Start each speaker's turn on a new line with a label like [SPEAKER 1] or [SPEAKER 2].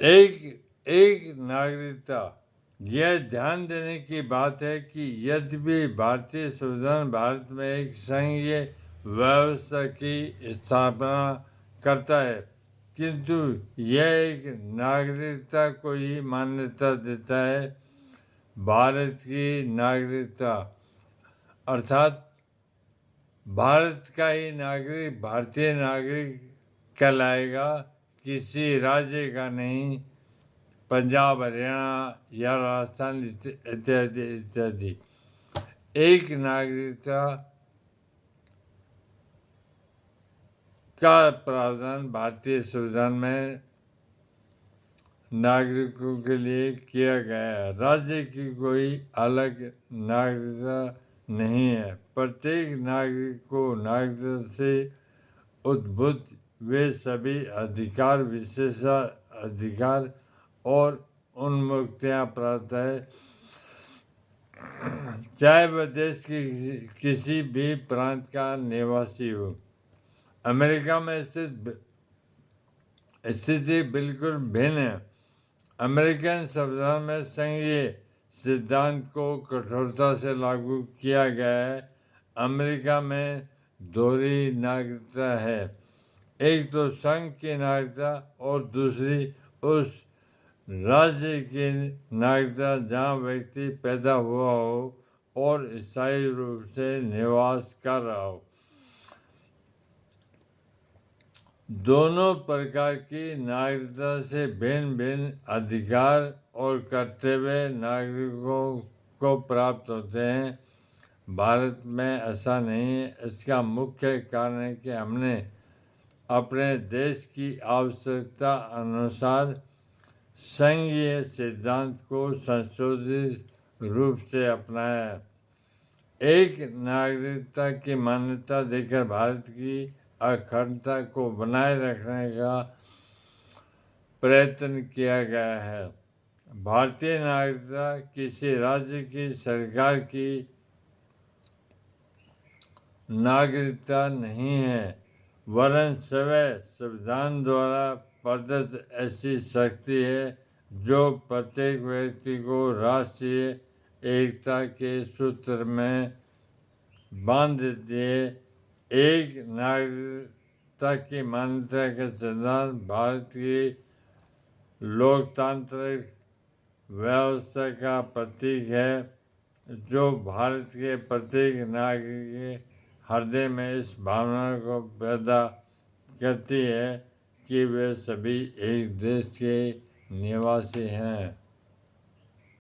[SPEAKER 1] एक एक नागरिकता। यह ध्यान देने की बात है कि यद्यपि भारतीय संविधान भारत में एक संघीय व्यवस्था की स्थापना करता है, किंतु यह एक नागरिकता को ही मान्यता देता है। भारत की नागरिकता अर्थात भारत का ही नागरिक भारतीय नागरिक कहलाएगा, किसी राज्य का नहीं। पंजाब, हरियाणा या राजस्थान इत्यादि इत्यादि। एक नागरिकता का प्रावधान भारतीय संविधान में नागरिकों के लिए किया गया है। राज्य की कोई अलग नागरिकता नहीं है। प्रत्येक नागरिक को नागरिकता से उद्भूत वे सभी अधिकार, विशेषाधिकार और उन्मुक्तियां प्राप्त है, चाहे वह देश की किसी भी प्रांत का निवासी हो। अमेरिका में स्थिति बिल्कुल भिन्न है। अमेरिकन संविधान में संघीय सिद्धांत को कठोरता से लागू किया गया है। अमेरिका में दोहरी नागरिकता है, एक तो संघ की नागरिकता और दूसरी उस राज्य की नागरिकता जहाँ व्यक्ति पैदा हुआ हो और स्थायी रूप से निवास कर रहा हो। दोनों प्रकार की नागरिकता से भिन्न भिन्न अधिकार और कर्तव्य नागरिकों को प्राप्त होते हैं। भारत में ऐसा नहीं है। इसका मुख्य कारण है कि हमने अपने देश की आवश्यकता अनुसार संघीय सिद्धांत को संशोधित रूप से अपनाया है। एक नागरिकता की मान्यता देकर भारत की अखंडता को बनाए रखने का प्रयत्न किया गया है। भारतीय नागरिकता किसी राज्य की सरकार की नागरिकता नहीं है, वरन स्वयं संविधान द्वारा प्रदत्त ऐसी शक्ति है जो प्रत्येक व्यक्ति को राष्ट्रीय एकता के सूत्र में बांध देती है। एक नागरिकता की मान्यता का सिद्धांत भारत की लोकतांत्रिक व्यवस्था का प्रतीक है, जो भारत के प्रत्येक नागरिक के हृदय में इस भावना को पैदा करती है कि वे सभी एक देश के निवासी हैं।